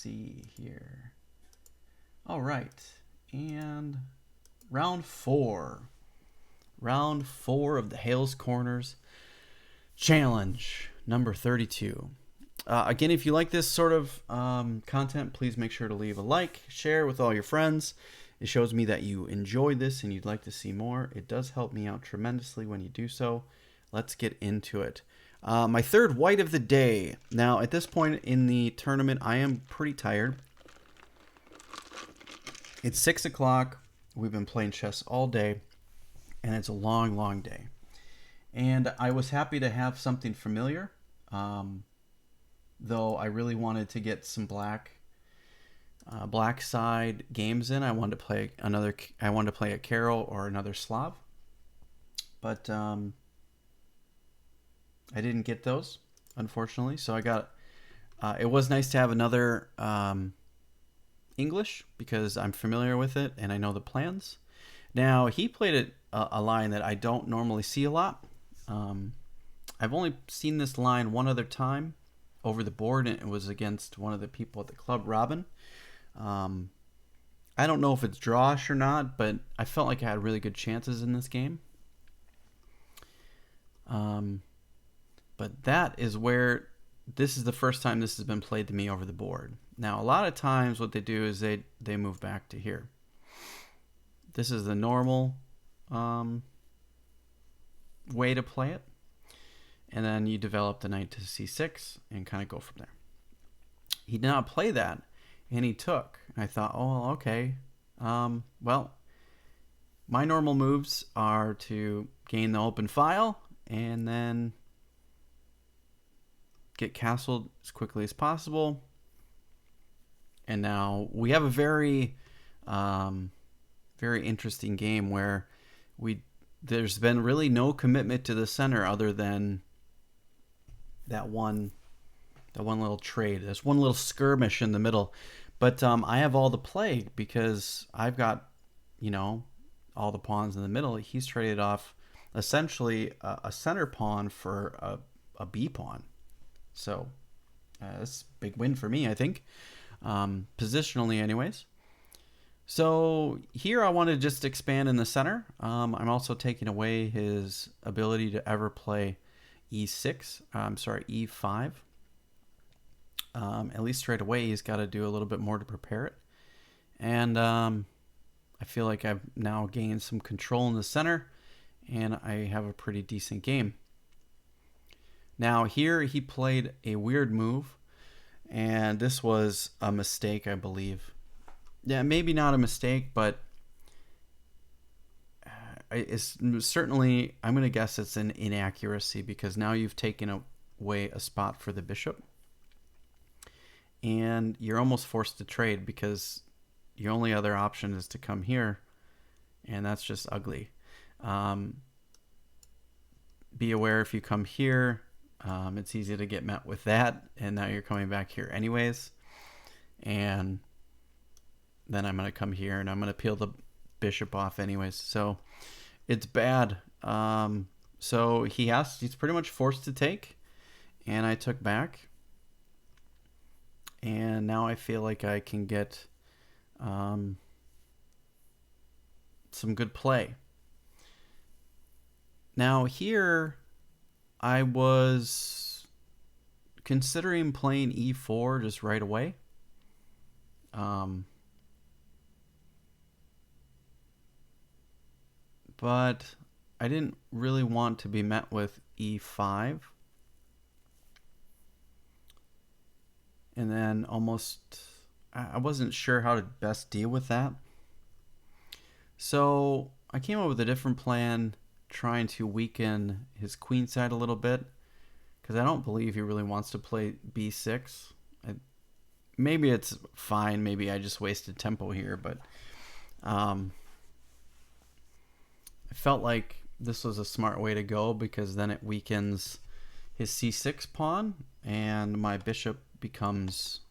see here. All right. And round 4. Round 4 of the Hales Corners Challenge, number 32. Again, if you like this sort of content, please make sure to leave a like, share with all your friends. It shows me that you enjoy this and you'd like to see more. It does help me out tremendously when you do so. Let's get into it. My third white of the day. Now, at this point in the tournament, I am pretty tired. It's 6 o'clock. We've been playing chess all day, and it's a long, long day. And I was happy to have something familiar, though I really wanted to get some black side games in. I wanted to play a Carol or another Slav, but I didn't get those, unfortunately. So I got. It was nice to have another English because I'm familiar with it and I know the plans. Now he played a line that I don't normally see a lot. I've only seen this line one other time over the board, and it was against one of the people at the club, Robin. I don't know if it's drawish or not, but I felt like I had really good chances in this game. But that is where this is the first time this has been played to me over the board. Now, a lot of times what they do is they move back to here. This is the normal way to play it. And then you develop the knight to c6 and kind of go from there. He did not play that, and he took. And I thought, oh, okay. Well, my normal moves are to gain the open file and then get castled as quickly as possible. And now we have a very, very interesting game where there's been really no commitment to the center other than that one little trade. There's one little skirmish in the middle, but I have all the play because I've got, all the pawns in the middle. He's traded off essentially a center pawn for a B pawn. So that's a big win for me, I think, positionally anyways. So here I want to just expand in the center. I'm also taking away his ability to ever play E5. At least straight away he's got to do a little bit more to prepare it. And I feel like I've now gained some control in the center, and I have a pretty decent game. Now here he played a weird move, and this was a mistake, I believe. Yeah, maybe not a mistake, but it's certainly, I'm going to guess it's an inaccuracy because now you've taken away a spot for the bishop. And you're almost forced to trade because your only other option is to come here, and that's just ugly. Be aware if you come here, it's easy to get met with that, and now you're coming back here anyways. And then I'm going to come here, and I'm going to peel the bishop off anyways. So it's bad. So he's pretty much forced to take, and I took back. And now I feel like I can get some good play. Now here I was considering playing E4 just right away. But I didn't really want to be met with E5. And then I wasn't sure how to best deal with that. So I came up with a different plan, trying to weaken his queen side a little bit, because I don't believe he really wants to play B6. Maybe it's fine. Maybe I just wasted tempo here, but I felt like this was a smart way to go because then it weakens his C6 pawn, and my bishop becomes,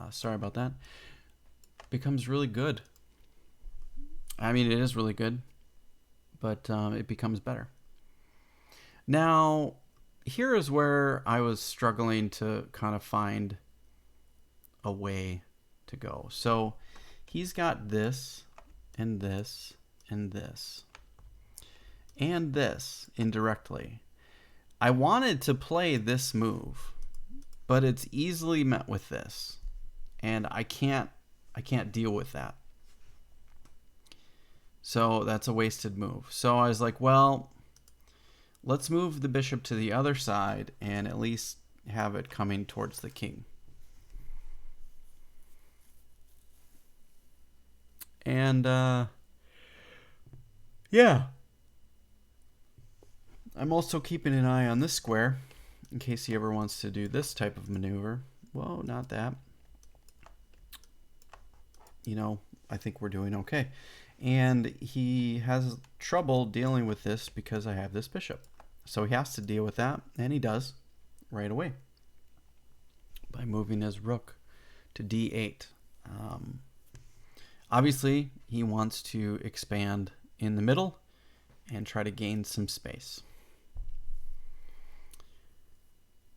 sorry about that, becomes really good. I mean, it is really good, but it becomes better. Now, here is where I was struggling to kind of find a way to go. So he's got this and this and this and this indirectly. I wanted to play this move, but it's easily met with this, and I can't deal with that. So that's a wasted move. So I was like, well, let's move the bishop to the other side and at least have it coming towards the king. And yeah, I'm also keeping an eye on this square in case he ever wants to do this type of maneuver. Whoa, not that. You know, I think we're doing okay. And he has trouble dealing with this because I have this bishop. So he has to deal with that, and he does right away by moving his rook to d8. Obviously, he wants to expand in the middle and try to gain some space.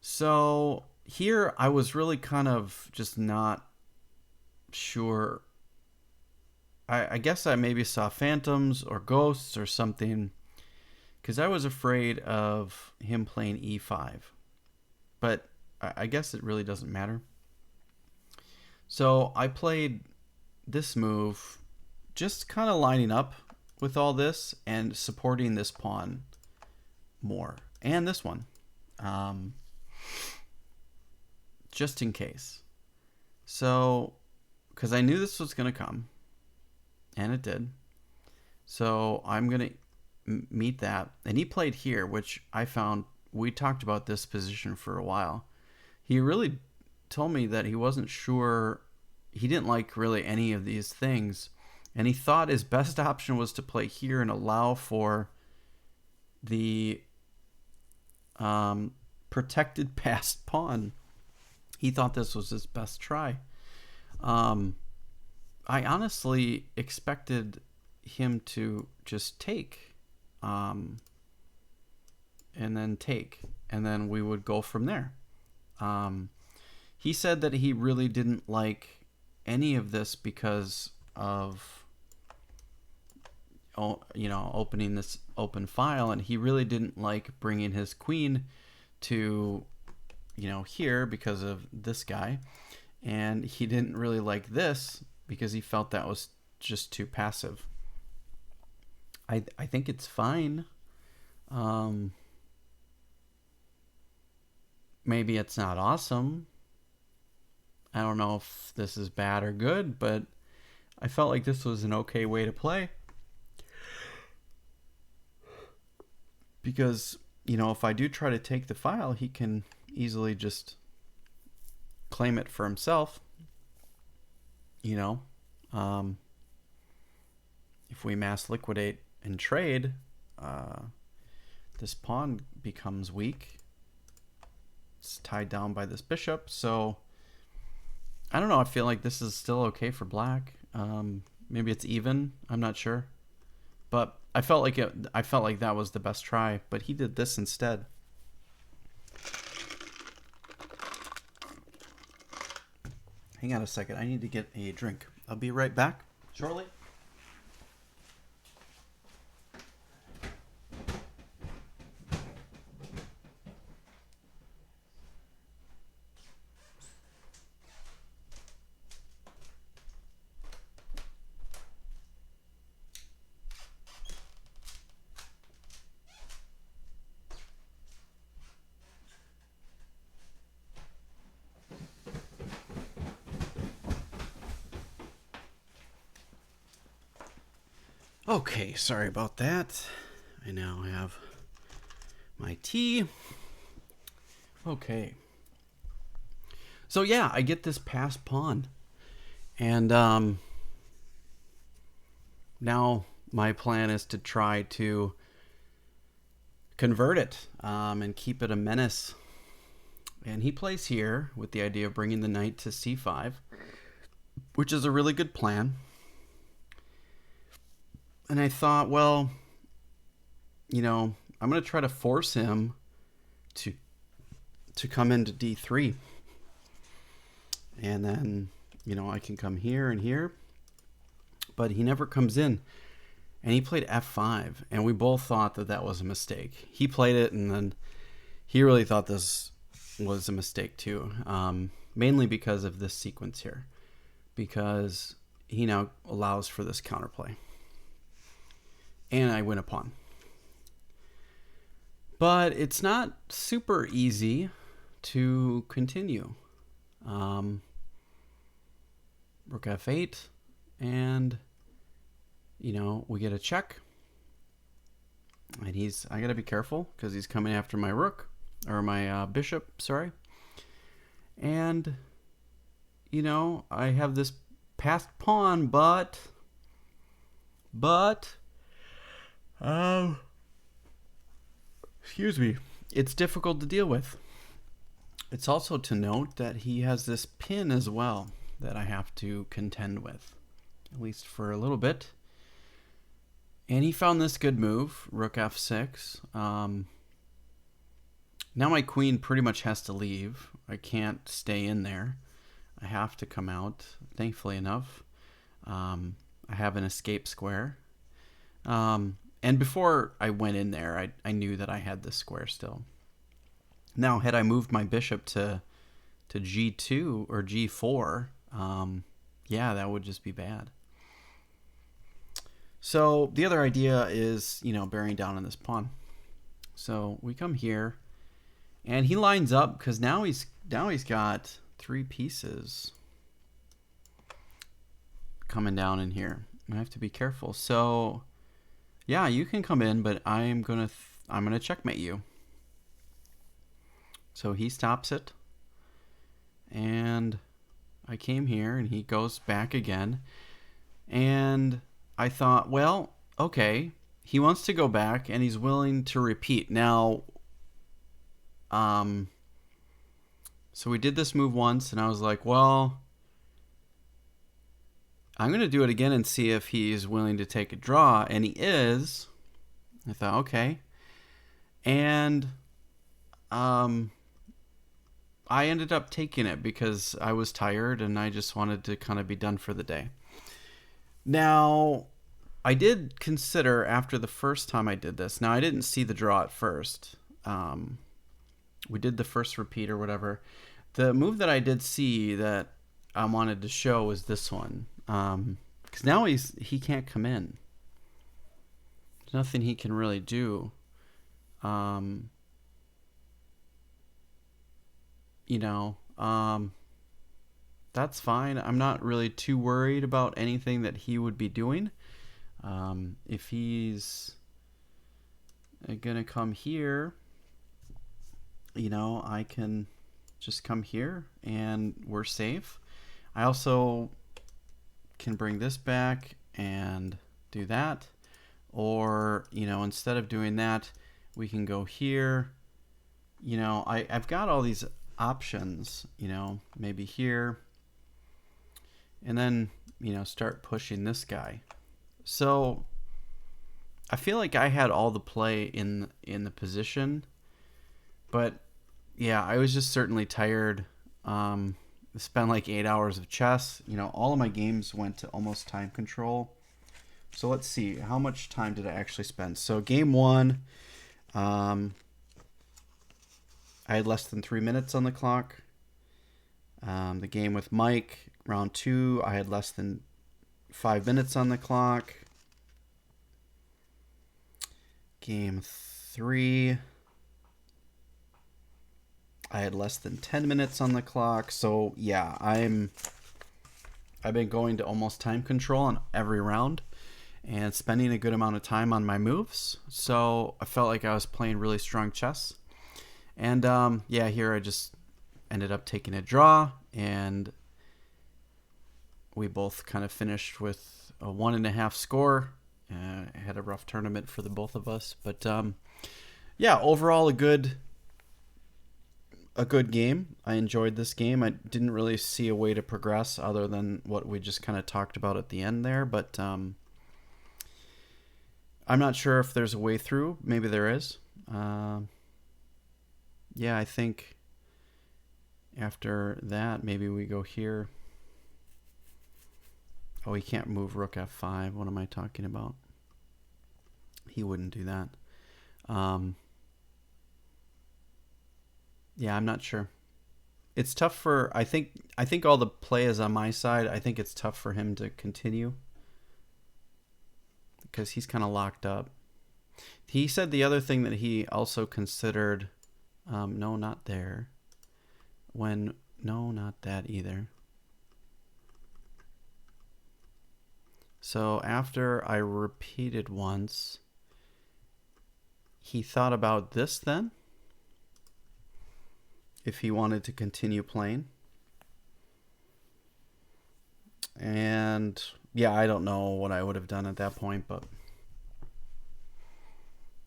So here I was really kind of just not sure. I guess I maybe saw phantoms or ghosts or something, because I was afraid of him playing e5. But I guess it really doesn't matter. So I played this move, just kind of lining up with all this and supporting this pawn more. And this one. Just in case. So, because I knew this was going to come. And it did. So I'm going to meet that. And he played here, which I found, we talked about this position for a while. He really told me that he wasn't sure, he didn't like really any of these things. And he thought his best option was to play here and allow for the protected passed pawn. He thought this was his best try. I honestly expected him to just take, and then take, and then we would go from there. He said that he really didn't like any of this because of, opening this open file, and he really didn't like bringing his queen to, here because of this guy, and he didn't really like this because he felt that was just too passive. I think it's fine. Maybe it's not awesome. I don't know if this is bad or good, but I felt like this was an okay way to play. Because, if I do try to take the file, he can easily just claim it for himself. If we mass liquidate and trade, this pawn becomes weak. It's tied down by this bishop, so I don't know. I feel like this is still okay for black. Maybe it's even. I'm not sure, but I felt like that was the best try. But he did this instead. Hang on a second. I need to get a drink. I'll be right back shortly. Okay, sorry about that. I now have my tea. Okay. So yeah, I get this passed pawn. And now my plan is to try to convert it and keep it a menace. And he plays here with the idea of bringing the knight to c5, which is a really good plan. And I thought, well, I'm going to try to force him to come into d3. and then, I can come here and here, but he never comes in. And he played f5, and we both thought that that was a mistake. He played it, and then he really thought this was a mistake too, mainly because of this sequence here, because he now allows for this counterplay. And I win a pawn. But it's not super easy to continue. Rook f8, and we get a check. And I gotta be careful because he's coming after my rook, or my bishop, sorry. And, I have this passed pawn, but, excuse me, it's difficult to deal with. It's also to note that he has this pin as well that I have to contend with, at least for a little bit. And he found this good move, rook f6. Now my queen pretty much has to leave. I can't stay in there. I have to come out, thankfully enough. I have an escape square. And before I went in there, I knew that I had this square still. Now, had I moved my bishop to g2 or g4, yeah, that would just be bad. So the other idea is, bearing down on this pawn. So we come here, and he lines up because now he's got 3 pieces coming down in here. I have to be careful. So yeah, you can come in, but I'm gonna checkmate you. So he stops it, and I came here, and he goes back again, and I thought, well, okay, he wants to go back, and he's willing to repeat. Now, so we did this move once, and I was like, well, I'm going to do it again and see if he's willing to take a draw, and he is. I thought, okay. And I ended up taking it because I was tired, and I just wanted to kind of be done for the day. Now, I did consider after the first time I did this. Now, I didn't see the draw at first. We did the first repeat or whatever. The move that I did see that I wanted to show was this one. Because now he can't come in. There's nothing he can really do. That's fine. I'm not really too worried about anything that he would be doing. If he's gonna come here, I can just come here and we're safe. I also can bring this back and do that, or instead of doing that, we can go here. I've got all these options, maybe here, and then start pushing this guy. So I feel like I had all the play in the position, but yeah, I was just certainly tired. Spent like 8 hours of chess. All of my games went to almost time control. So let's see, how much time did I actually spend? So game 1, I had less than 3 minutes on the clock. The game with Mike, round 2, I had less than 5 minutes on the clock. Game 3, I had less than 10 minutes on the clock. So yeah, I've been going to almost time control on every round and spending a good amount of time on my moves. So I felt like I was playing really strong chess. And yeah, here I just ended up taking a draw, and we both kind of finished with a 1.5 score. I had a rough tournament for the both of us, but yeah, overall a good game. I enjoyed this game. I didn't really see a way to progress other than what we just kind of talked about at the end there, but I'm not sure if there's a way through. Maybe there is. Yeah, I think after that, maybe we go here. Oh, he can't move rook f5. What am I talking about? He wouldn't do that. Yeah, I'm not sure. It's tough for I think all the play is on my side. I think it's tough for him to continue because he's kind of locked up. He said the other thing that he also considered. No, not there. No, not that either. So after I repeated once, he thought about this then, if he wanted to continue playing. And yeah, I don't know what I would have done at that point, but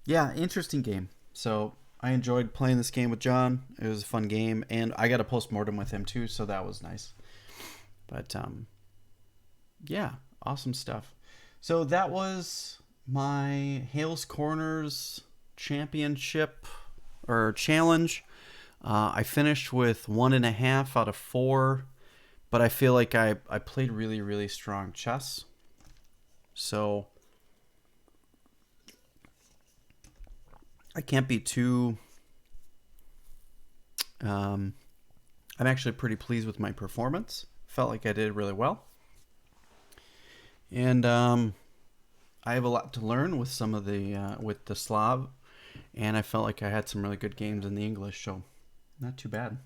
yeah, interesting game. So I enjoyed playing this game with John. It was a fun game, and I got a postmortem with him too, so that was nice. But yeah, awesome stuff. So that was my Hales Corners Championship or Challenge. I finished with 1.5 out of 4, but I feel like I played really, really strong chess. So I can't be too... I'm actually pretty pleased with my performance. Felt like I did really well. And I have a lot to learn with some of the with the Slav, and I felt like I had some really good games in the English, so not too bad.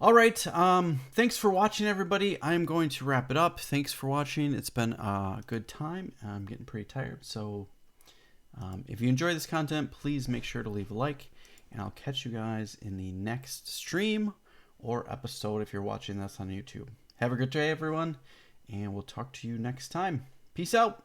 All right, thanks for watching, everybody. I'm going to wrap it up. Thanks for watching. It's been a good time. I'm getting pretty tired, so if you enjoy this content, please make sure to leave a like, and I'll catch you guys in the next stream or episode if you're watching this on YouTube. Have a good day, everyone, and we'll talk to you next time. Peace out.